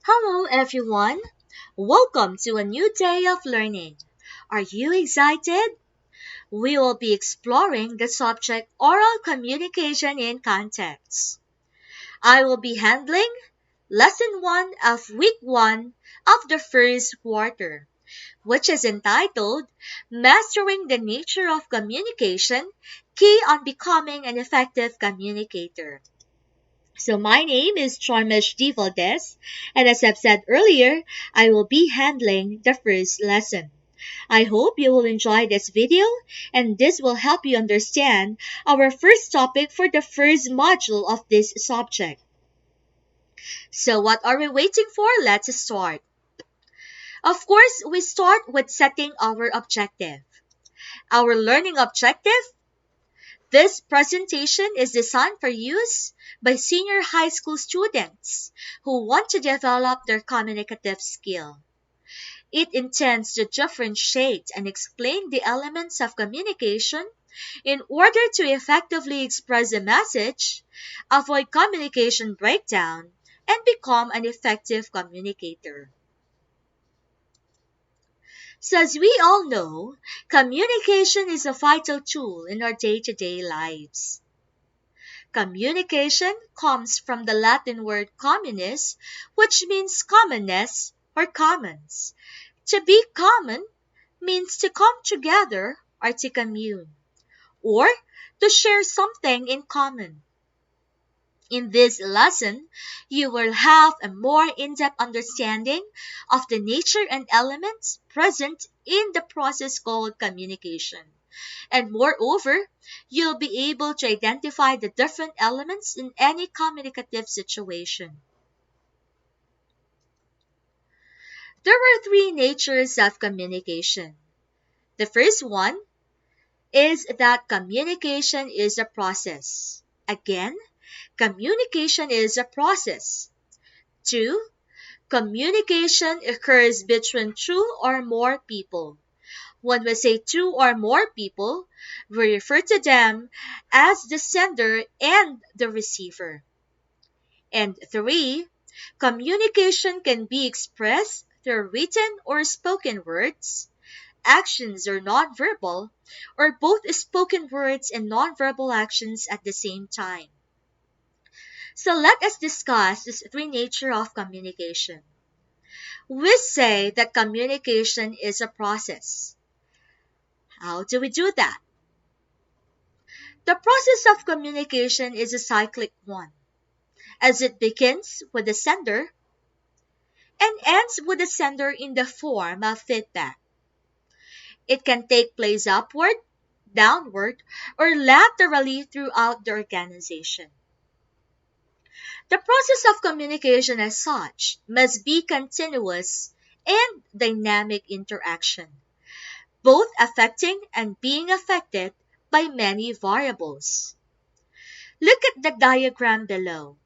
Hello everyone! Welcome to a new day of learning. Are you excited? We will be exploring the subject oral communication in context. I will be handling lesson 1 of week 1 of the first quarter, which is entitled Mastering the Nature of Communication, Key on Becoming an Effective Communicator. So my name is Charmesh D. Valdez, and as I've said earlier, I will be handling the first lesson. I hope you will enjoy this video, and this will help you understand our first topic for the first module of this subject. So what are we waiting for? Let's start. Of course, we start with setting our objective. Our learning objective. This presentation is designed for use by senior high school students who want to develop their communicative skill. It intends to differentiate and explain the elements of communication in order to effectively express a message, avoid communication breakdown, and become an effective communicator. So as we all know, communication is a vital tool in our day-to-day lives. Communication comes from the Latin word communis, which means commonness or commons. To be common means to come together or to commune, or to share something in common. In this lesson, you will have a more in-depth understanding of the nature and elements present in the process called communication. And moreover, you'll be able to identify the different elements in any communicative situation. There are three natures of communication. The first one is that communication is a process. Again, communication is a process. 2. Communication occurs between two or more people. When we say two or more people, we refer to them as the sender and the receiver. And 3. Communication can be expressed through written or spoken words, actions or nonverbal, or both spoken words and nonverbal actions at the same time. So let us discuss these three natures of communication. We say that communication is a process. How do we do that? The process of communication is a cyclic one, as it begins with the sender and ends with the sender in the form of feedback. It can take place upward, downward, or laterally throughout the organization. The process of communication as such must be continuous and dynamic interaction, both affecting and being affected by many variables. Look at the diagram below.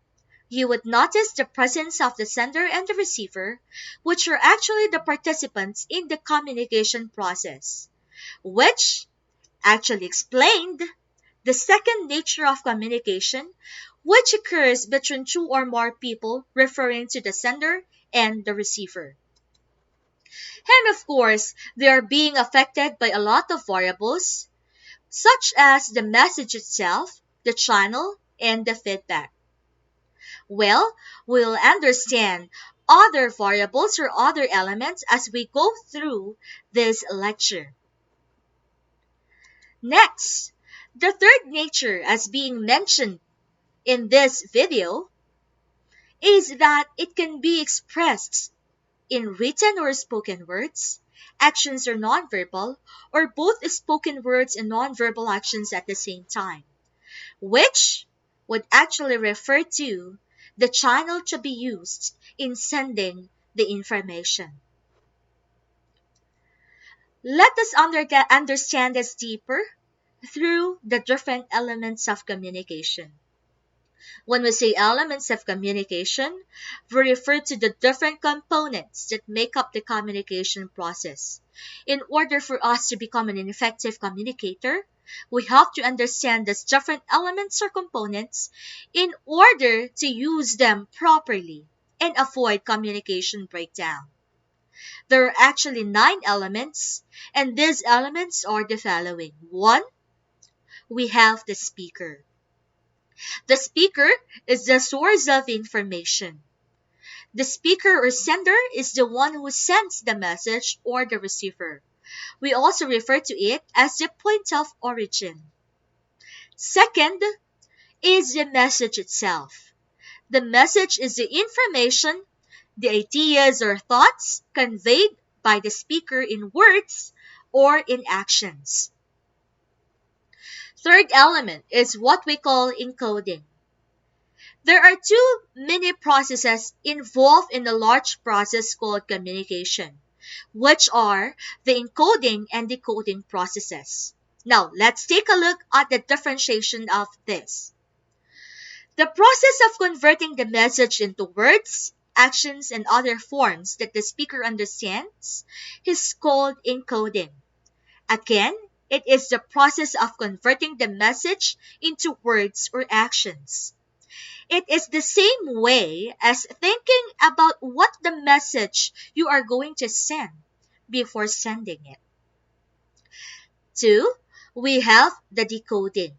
You would notice the presence of the sender and the receiver, which are actually the participants in the communication process, which actually explained the second nature of communication, which occurs between two or more people, referring to the sender and the receiver. And of course, they are being affected by a lot of variables, such as the message itself, the channel, and the feedback. Well, we'll understand other variables or other elements as we go through this lecture. Next, the third nature as being mentioned in this video is that it can be expressed in written or spoken words, actions or nonverbal, or both spoken words and nonverbal actions at the same time, which would actually refer to the channel to be used in sending the information. Let us understand this deeper through the different elements of communication. When we say elements of communication, we refer to the different components that make up the communication process. In order for us to become an effective communicator, we have to understand these different elements or components in order to use them properly and avoid communication breakdown. There are actually 9 elements, and these elements are the following. 1, we have the speaker. The speaker is the source of information. The speaker or sender is the one who sends the message or the receiver. We also refer to it as the point of origin. Second is the message itself. The message is the information, the ideas or thoughts conveyed by the speaker in words or in actions. Third element is what we call encoding. There are 2 mini processes involved in a large process called communication, which are the encoding and decoding processes. Now, let's take a look at the differentiation of this. The process of converting the message into words, actions, and other forms that the speaker understands is called encoding. Again, it is the process of converting the message into words or actions. It is the same way as thinking about what the message you are going to send before sending it. 2, we have the decoding.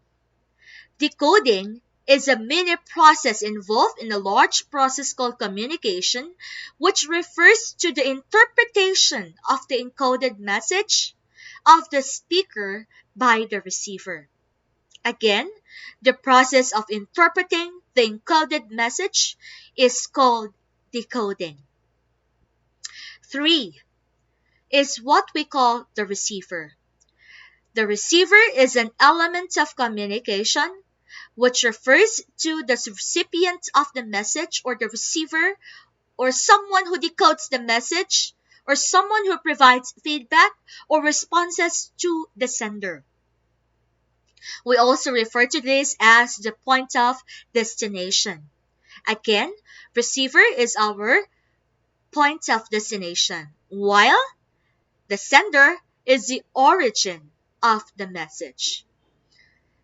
Decoding is a mini process involved in a large process called communication, which refers to the interpretation of the encoded message of the speaker by the receiver. Again, the process of interpreting the encoded message is called decoding. 3 is what we call the receiver. The receiver is an element of communication which refers to the recipient of the message or the receiver or someone who decodes the message or someone who provides feedback or responses to the sender. We also refer to this as the point of destination. Again, receiver is our point of destination, while the sender is the origin of the message.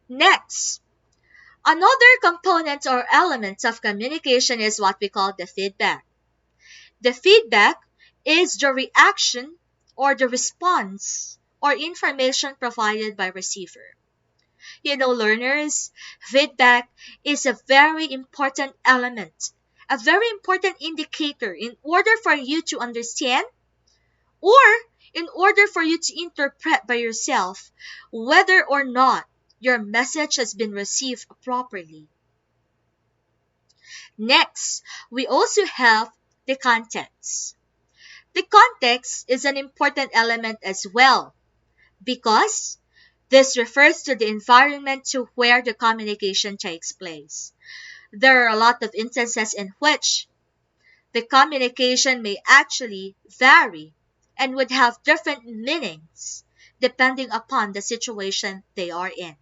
Next, another component or element of communication is what we call the feedback. The feedback is the reaction or the response or information provided by receiver. Learners, feedback is a very important element, a very important indicator in order for you to understand or in order for you to interpret by yourself whether or not your message has been received properly. Next, we also have the context. The context is an important element as well because this refers to the environment to where the communication takes place. There are a lot of instances in which the communication may actually vary and would have different meanings depending upon the situation they are in.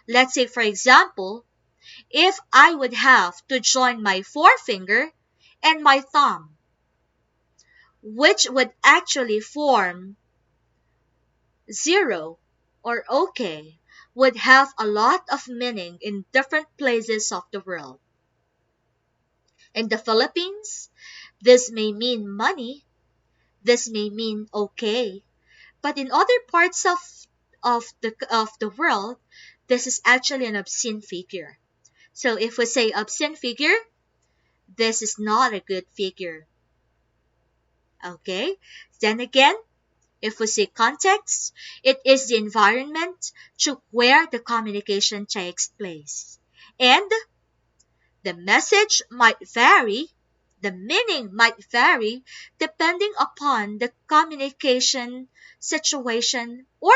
Let's say, for example, if I would have to join my forefinger and my thumb, which would actually form 0 or okay, would have a lot of meaning in different places of the world. In the Philippines, this may mean money, this may mean okay, but in other parts of the world, this is actually an obscene figure. So if we say obscene figure, this is not a good figure. Okay? Then again, if we say context, it is the environment to where the communication takes place. And the message might vary, the meaning might vary depending upon the communication situation or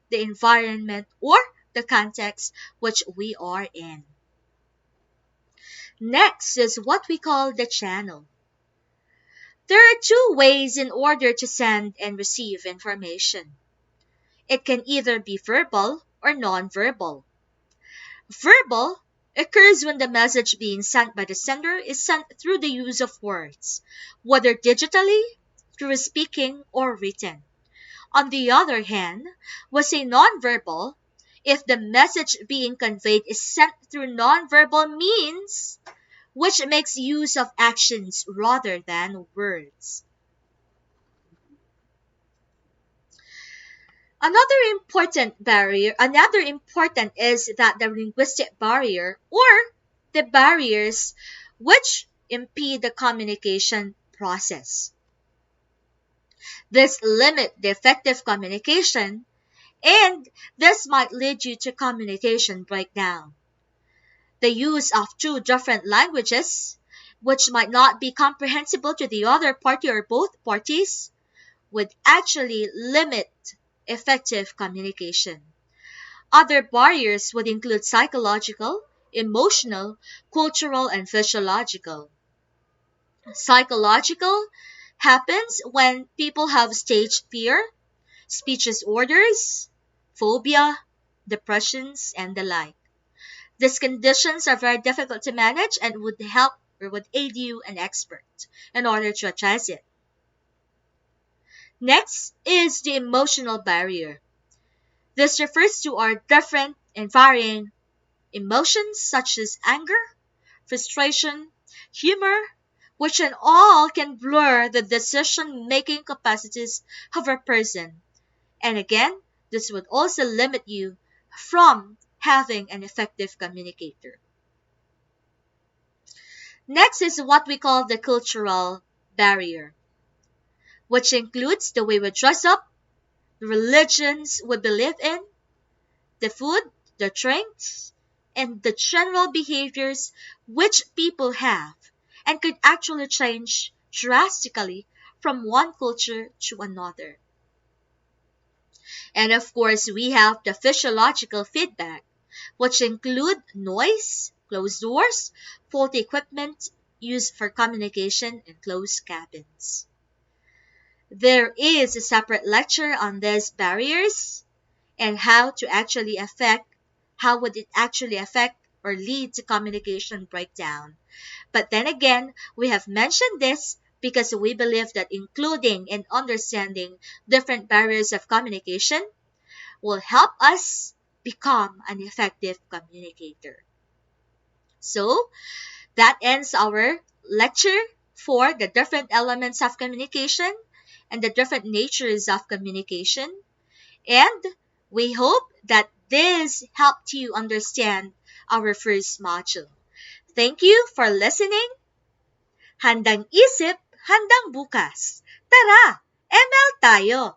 the environment or the context which we are in. Next is what we call the channel. There are 2 ways in order to send and receive information. It can either be verbal or non-verbal. Verbal occurs when the message being sent by the sender is sent through the use of words, whether digitally, through speaking, or written. On the other hand, we say non-verbal if the message being conveyed is sent through non-verbal means, which makes use of actions rather than words. Another important is that the linguistic barrier or the barriers which impede the communication process. This limit the effective communication, and this might lead you to communication breakdown. The use of two different languages, which might not be comprehensible to the other party or both parties, would actually limit effective communication. Other barriers would include psychological, emotional, cultural, and physiological. Psychological happens when people have stage fear, speech disorders, phobia, depressions, and the like. These conditions are very difficult to manage and would help or would aid you an expert in order to address it. Next is the emotional barrier. This refers to our different and varying emotions such as anger, frustration, humor, which in all can blur the decision-making capacities of a person. And again, this would also limit you from having an effective communicator. Next is what we call the cultural barrier, which includes the way we dress up, the religions we believe in, the food, the drinks, and the general behaviors which people have and could actually change drastically from one culture to another. And of course, we have the physiological feedback, which include noise, closed doors, faulty equipment used for communication in closed cabins. There is a separate lecture on these barriers and how would it actually affect or lead to communication breakdown. But then again, we have mentioned this because we believe that including and understanding different barriers of communication will help us become an effective communicator. So, that ends our lecture for the different elements of communication and the different natures of communication. And we hope that this helped you understand our first module. Thank you for listening. Handang isip, handang bukas. Tara, ML tayo!